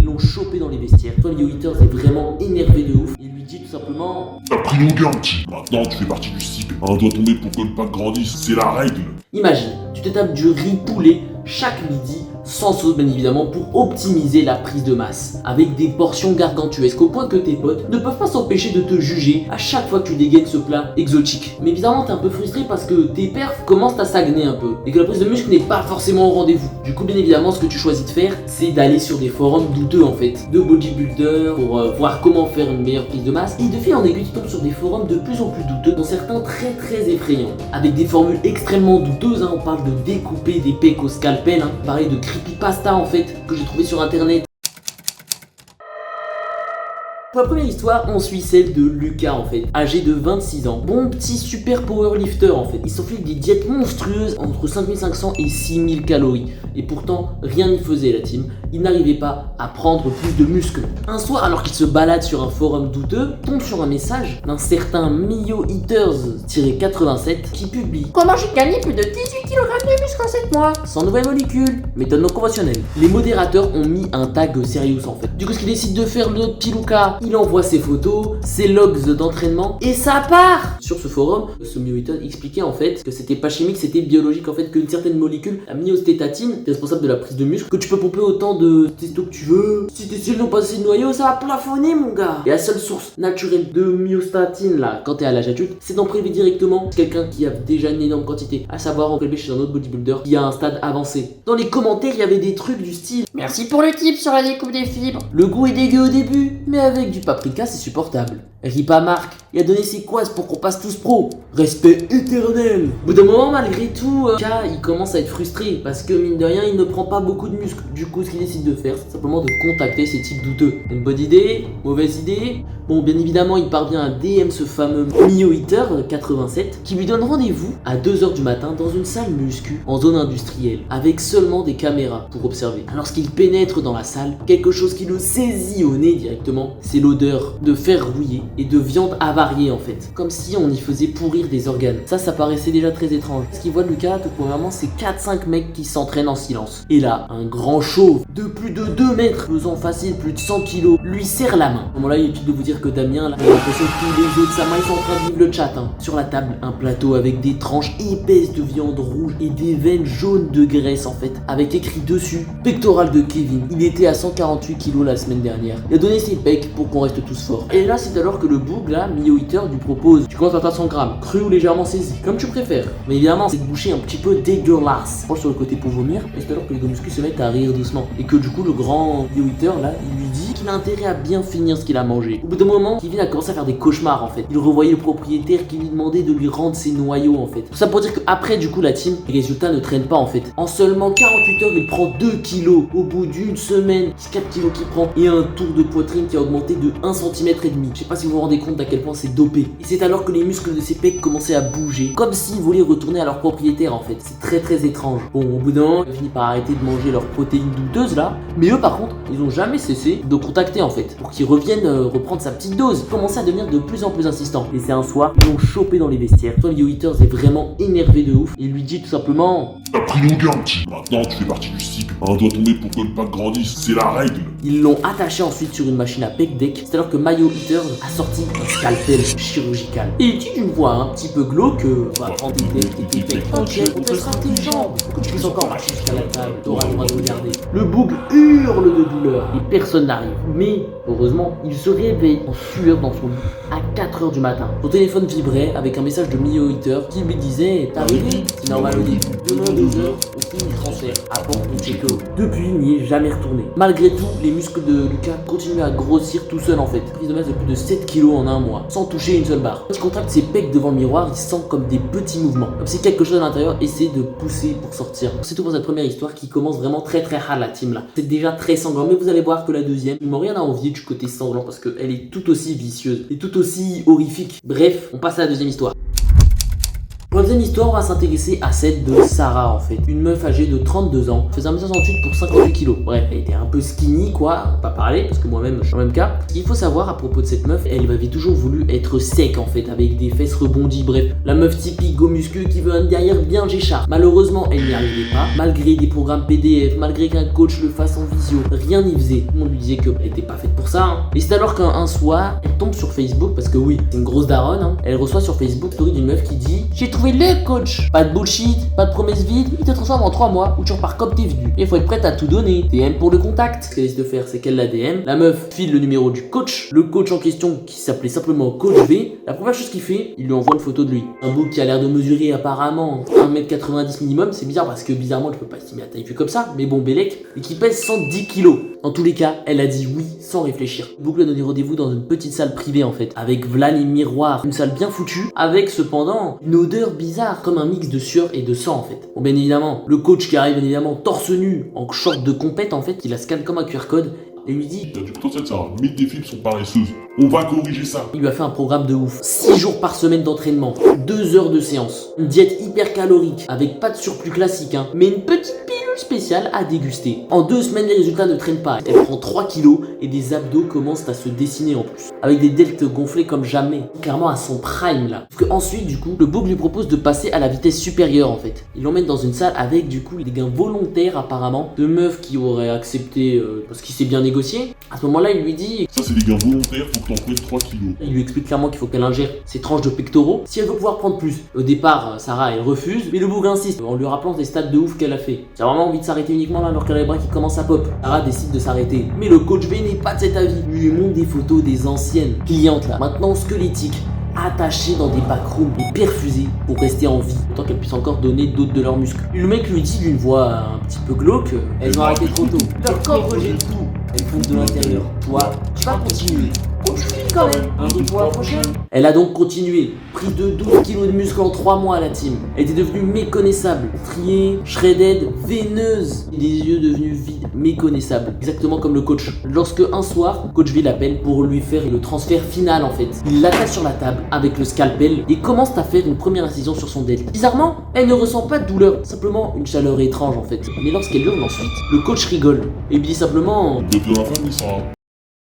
Ils l'ont chopé dans les vestiaires. Tony Withers est vraiment énervé de ouf. Il lui dit tout simplement: T'as pris nos gains, petit. Maintenant, tu fais partie du cible. Un doigt tombé pour que le pack grandisse. C'est la règle. imagine, tu te tapes du riz poulet chaque midi, sans sauce bien évidemment, pour optimiser la prise de masse, avec des portions gargantuesques au point que tes potes ne peuvent pas s'empêcher de te juger à chaque fois que tu dégaines ce plat exotique. Mais évidemment t'es un peu frustré parce que tes perfs commencent à stagner un peu et que la prise de muscle n'est pas forcément au rendez-vous. Du coup bien évidemment ce que tu choisis de faire, c'est d'aller sur des forums douteux en fait, de bodybuilders pour voir comment faire une meilleure prise de masse, et de fil en aiguille tu tombes sur des forums de plus en plus douteux, dont certains très effrayants, avec des formules extrêmement douteuses, hein. On parle de découper des pecs au scalpel, hein. Pareil de creepypasta en fait, que j'ai trouvé sur internet. Pour la première histoire, on suit celle de Lucas en fait, âgé de 26 ans. Bon petit super powerlifter en fait. Il s'enfile des diètes monstrueuses entre 5500 et 6000 calories. Et pourtant, rien n'y faisait la team. Il n'arrivait pas à prendre plus de muscles. Un soir, alors qu'il se balade sur un forum douteux, tombe sur un message d'un certain Mio Eaters-87 qui publie: Comment j'ai gagné plus de 18 kg de muscle en 7 mois? sans nouvelle molécule, méthode non conventionnelle. Les modérateurs ont mis un tag serious en fait. Du coup, ce qu'il décide de faire, notre petit Lucas, il envoie ses photos, ses logs d'entraînement et ça part. Sur ce forum, ce Mio Eater expliquait en fait que c'était pas chimique, c'était biologique en fait, qu'une certaine molécule, la myostétatine, qui est responsable de la prise de muscle, que tu peux pomper autant de testo que tu veux. Si tes cellules n'ont pas assez de noyau, ça va plafonner mon gars. Et la seule source naturelle de myostatine là, quand t'es à l'âge adulte, c'est d'en prélever directement quelqu'un qui a déjà une énorme quantité, à savoir en prélever chez un autre bodybuilder qui a un stade avancé. Dans les commentaires, il y avait des trucs du style: Merci pour le tip sur la découpe des fibres. le goût est dégueu au début, mais avec du paprika c'est supportable. Ripa Marc, il a donné ses quads pour qu'on passe tous pro. Respect éternel. Au bout d'un moment, malgré tout, K, il commence à être frustré parce que mine de rien, il ne prend pas beaucoup de muscles. Du coup, ce qu'il décide de faire, c'est simplement de contacter ces types douteux. Une bonne idée? Mauvaise idée? Bon, bien évidemment, il parvient à DM ce fameux Mio Eater 87 qui lui donne rendez-vous à 2h du matin dans une salle muscu en zone industrielle avec seulement des caméras pour observer. Lorsqu'il pénètre dans la salle, quelque chose qui le saisit au nez directement, c'est l'odeur de fer rouillé et de viande avariée en fait, comme si on y faisait pourrir des organes. Ça paraissait déjà très étrange. Ce qu'il voit de Lucas, tout premièrement, c'est 4-5 mecs qui s'entraînent en silence. Et là, un grand chauve de plus de 2 mètres, pesant facile plus de 100 kilos, lui serre la main. À ce moment-là, il est utile de vous dire que Damien, là, il a l'impression que tous les autres de sa main, ils sont en train de vivre le chat, hein. Sur la table, un plateau avec des tranches épaisses de viande rouge et des veines jaunes de graisse en fait, avec écrit dessus pectoral de Kevin. Il était à 148 kilos la semaine dernière. Il a donné ses pecs pour qu'on reste tous forts. Et là, c'est alors que le boug là, Mio Eater, lui propose: tu commences à 300 grammes, cru ou légèrement saisi, comme tu préfères. Mais évidemment, cette bouchée un petit peu dégueulasse. Proche sur le côté pour vomir, et c'est alors que les gars muscles se mettent à rire doucement. Et que du coup, le grand Mio Eater là, il lui dit qu'il a intérêt à bien finir ce qu'il a mangé. Au bout d'un moment, Kevin a commencé à faire des cauchemars en fait. Il revoyait le propriétaire qui lui demandait de lui rendre ses noyaux en fait. Tout ça pour dire qu'après, du coup, la team, les résultats ne traînent pas en fait. En seulement 48 heures, il prend 2 kilos. Au bout d'une semaine, c'est 4 kilos qu'il prend et un tour de poitrine qui a augmenté de 1,5 cm. Je sais pas si vous vous rendez compte d'à quel point c'est dopé. Et c'est alors que les muscles de ses pecs commençaient à bouger, comme s'ils voulaient retourner à leur propriétaire en fait. C'est très étrange. Bon, au bout d'un moment, ils ont fini par arrêter de manger leurs protéines douteuses là. Mais eux par contre, ils ont jamais cessé de contacter en fait, pour qu'ils reviennent reprendre sa petite dose. Ils commençaient à devenir de plus en plus insistants. Et c'est un soir, ils l'ont chopé dans les vestiaires. Mio Eaters est vraiment énervé de ouf. Il lui dit tout simplement: T'as pris nos gains, petit. Maintenant, tu fais partie du cycle. Un doigt tombé pour que le pack grandisse. C'est la règle. Ils l'ont attaché ensuite sur une machine à pec deck. C'est alors que Mio Eater a sorti un scalpel chirurgical. Et il dit d'une voix un petit peu glauque: on va prendre tes pecs. Ok, on testera tes jambes. Que tu puisses encore marcher jusqu'à la table, t'auras le droit de regarder. Le boug hurle de douleur et personne n'arrive. Mais heureusement, il se réveille en sueur dans son lit à 4h du matin. Son téléphone vibrait avec un message de Mio Eater qui lui disait: t'es arrivé, c'est normal au début. Demain 2h, on finit le transfert. Apporte ton check-up. Depuis, il n'y est jamais retourné. Malgré tout, les muscles de Lucas continuent à grossir tout seul en fait. Prise de masse de plus de 7 kilos en un mois, sans toucher une seule barre. Quand il contracte ses pecs devant le miroir, il sent comme des petits mouvements, comme si quelque chose à l'intérieur essaie de pousser pour sortir. C'est tout pour cette première histoire qui commence vraiment très hard la team là. C'est déjà très sanglant, mais vous allez voir que la deuxième, ils m'ont rien à envier du côté sanglant parce qu'elle est tout aussi vicieuse et tout aussi horrifique. Bref, on passe à la deuxième histoire. Pour la deuxième troisième histoire, on va s'intéresser à celle de Sarah en fait. Une meuf âgée de 32 ans, faisait 1m68 pour 58 kilos. Bref, elle était un peu skinny quoi, pas parler, parce que moi-même je suis dans le même cas. Ce qu'il faut savoir à propos de cette meuf, elle avait toujours voulu être sec en fait, avec des fesses rebondies, bref. La meuf typique go muscu qui veut un derrière bien géchard. Malheureusement, elle n'y arrivait pas, malgré des programmes PDF, malgré qu'un coach le fasse en visio, rien n'y faisait. Tout le monde lui disait qu'elle était pas faite pour ça. Et c'est alors qu'un soir, elle tombe sur Facebook, parce que oui, c'est une grosse daronne, elle reçoit sur Facebook une story d'une meuf qui dit: j'ai trouvé le coach, pas de bullshit, pas de promesses vides, il te transforme en 3 mois où tu repars comme t'es venu. Et faut être prête à tout donner. DM pour le contact. Ce qu'elle essaie de faire, c'est qu'elle la DM. La meuf file le numéro du coach. Le coach en question, qui s'appelait simplement Coach V, la première chose qu'il fait, il lui envoie une photo de lui. Un bouc qui a l'air de mesurer apparemment 1m90 minimum. C'est bizarre parce que bizarrement, je peux pas estimer la taille vue comme ça, mais bon, Bélec, et qui pèse 110 kilos. Dans tous les cas, elle a dit oui sans réfléchir. Le bouc lui a donné rendez-vous dans une petite salle privée en fait, avec Vlan et miroir, une salle bien foutue, avec cependant une odeur bizarre, comme un mix de sueur et de sang en fait. Bon, bien évidemment, le coach qui arrive bien évidemment torse nu, en short de compète en fait, il la scanne comme un QR code et lui dit: T'as du potentiel, Sarah, mais tes filles sont paresseuses. On va corriger ça. il lui a fait un programme de ouf. 6 jours par semaine d'entraînement, 2 heures de séance, une diète hyper calorique, avec pas de surplus classique, mais une petite pilule spéciale à déguster. En 2 semaines, les résultats ne traînent pas. Elle prend 3 kilos et des abdos commencent à se dessiner en plus, avec des deltes gonflés comme jamais, clairement à son prime là. Parce que ensuite, du coup, le bouc lui propose de passer à la vitesse supérieure en fait. Il l'emmène dans une salle avec du coup des gains volontaires apparemment, de meufs qui auraient accepté parce qu'il s'est bien négocié. À ce moment-là, il lui dit: Ça, c'est des gains volontaires, faut que t'en prennes 3 kilos. il lui explique clairement qu'il faut qu'elle ingère ses tranches de pectoraux si elle veut pouvoir prendre plus. Au départ, Sarah elle refuse, mais le bouc insiste en lui rappelant des stats de ouf qu'elle a fait. Elle a vraiment envie de s'arrêter uniquement là alors qu'elle a les bras qui commencent à pop. Sarah décide de s'arrêter, mais le coach V n'est pas de cet avis. Il lui montre des photos des anciennes clientes là, maintenant squelettiques, attachées dans des backrooms et perfusées pour rester en vie, autant qu'elles puissent encore donner d'autres de leurs muscles. Le mec lui dit d'une voix un petit peu glauque: elles ont arrêté trop tôt. Leur corps rejette tout. Elles fondent de l'intérieur. Toi, tu vas continuer. Continue quand même. Un peu pour la prochaine. Elle a donc continué. Pris de 12 kilos de muscles en 3 mois la team. Elle était devenue méconnaissable. Triée, shredded, veineuse. Et des yeux devenus vides, méconnaissables. Exactement comme le coach. Lorsque un soir, coach V l'appelle pour lui faire le transfert final en fait. Il l'attache sur la table avec le scalpel et commence à faire une première incision sur son delta. Bizarrement, elle ne ressent pas de douleur. Simplement une chaleur étrange en fait. Mais lorsqu'elle hurle ensuite, le coach rigole et lui dit simplement: De la famille, Sarah.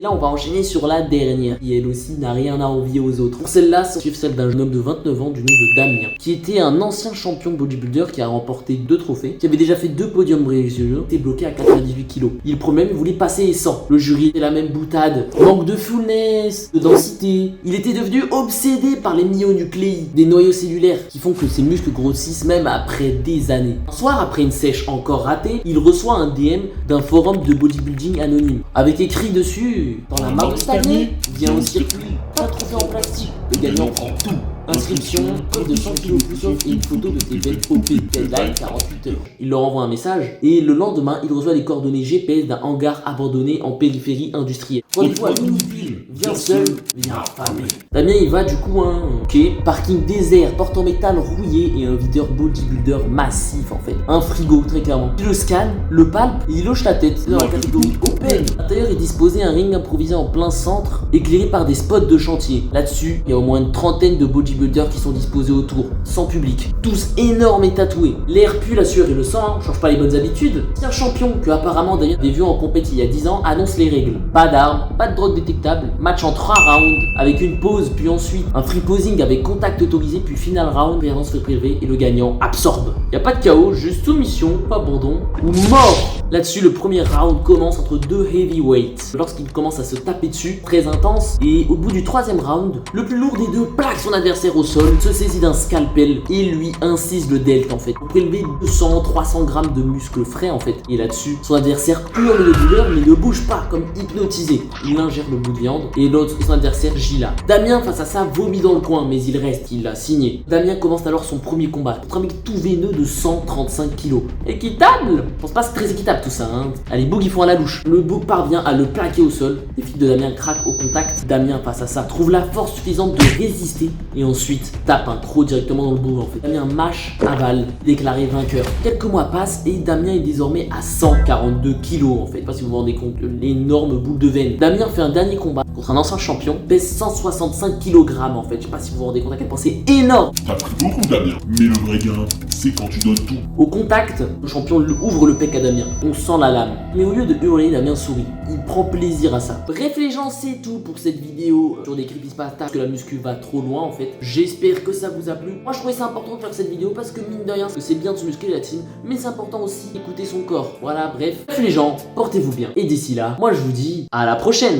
là, on va enchaîner sur la dernière, qui elle aussi n'a rien à envier aux autres. Pour celle-là, c'est celle d'un jeune homme de 29 ans du nom de Damien, qui était un ancien champion bodybuilder qui a remporté 2 trophées, qui avait déjà fait 2 podiums brésilien, était bloqué à 98 kilos. Il promet même voulait passer les 100. Le jury était la même boutade, manque de fullness, de densité. Il était devenu obsédé par les myonucléi, des noyaux cellulaires qui font que ses muscles grossissent même après des années. Un soir, après une sèche encore ratée, il reçoit un DM d'un forum de bodybuilding anonyme, avec écrit dessus: dans la marque stagnée, viens au circuit, pas de trophée en plastique, le gagnant prend tout. Inscription, code de 100 kg plus off et une photo de tes bêtes OP, deadline 48 heures. Il leur envoie un message et le lendemain, il reçoit les coordonnées GPS d'un hangar abandonné en périphérie industrielle. Rendez-vous à Louisville, viens seul, viens affamé. Damien il va du coup ok, parking désert, porte en métal rouillé et un videur bodybuilder massif en fait. Un frigo très clairement. Il le scanne, le palpe et il hoche la tête. Dans la catégorie open. À l'intérieur est disposé un ring improvisé en plein centre, éclairé par des spots de chantier. Là-dessus, il y a au moins une trentaine de bodybuilders qui sont disposés autour, sans public, tous énormes et tatoués. L'air pue, la sueur et le sang, change pas les bonnes habitudes. Si un champion, que apparemment d'ailleurs des vieux en compétition il y a 10 ans, annonce les règles: pas d'armes, pas de drogue détectable, match en 3 rounds, avec une pause, puis ensuite un free posing avec contact autorisé, puis final round, perdance fait prélever et le gagnant absorbe. Y a pas de chaos, juste soumission, abandon ou mort. Là-dessus, le premier round commence entre 2 heavyweights. Lorsqu'ils commencent à se taper dessus, très intense, et au bout du 3e round, le plus lourd des deux plaque son adversaire au sol, se saisit d'un scalpel et lui incise le delta en fait, pour prélever 200-300 grammes de muscles frais en fait. Et là-dessus, son adversaire hurle de douleur mais ne bouge pas comme hypnotisé. Il ingère le bout de viande et l'autre, son adversaire, gît là. Damien face à ça vomit dans le coin mais il reste, il l'a signé. Damien commence alors son premier combat contre un mec tout veineux de 135 kilos. Équitable? Je pense pas que c'est très équitable tout ça Allez, Boog ils font à la louche. Le Boog parvient parvient à le plaquer au sol. Les flics de Damien craquent au contact. Damien, face à ça, trouve la force suffisante de résister et ensuite tape un croc directement dans le bout en fait. Damien mâche, avale, déclaré vainqueur. Quelques mois passent et Damien est désormais à 142 kilos en fait. Je sais pas si vous vous rendez compte de l'énorme boule de veine. Damien fait un dernier combat contre un ancien champion, pèse 165 kg en fait. Je sais pas si vous vous rendez compte à quel point c'est énorme. T'as pris beaucoup, Damien. Mais le vrai gain, c'est quand tu donnes tout. Au contact, le champion ouvre le pec à Damien. On sent la lame. Mais au lieu de hurler, Damien sourit. Il prend plaisir à ça. Bref les gens, c'est tout pour cette vidéo sur des creepypastas parce que la muscu va trop loin en fait. J'espère que ça vous a plu. Moi je trouvais ça important de faire cette vidéo parce que mine de rien, c'est bien de se muscler la team, mais c'est important aussi d'écouter son corps. Voilà, bref les gens, portez-vous bien. Et d'ici là, moi je vous dis à la prochaine.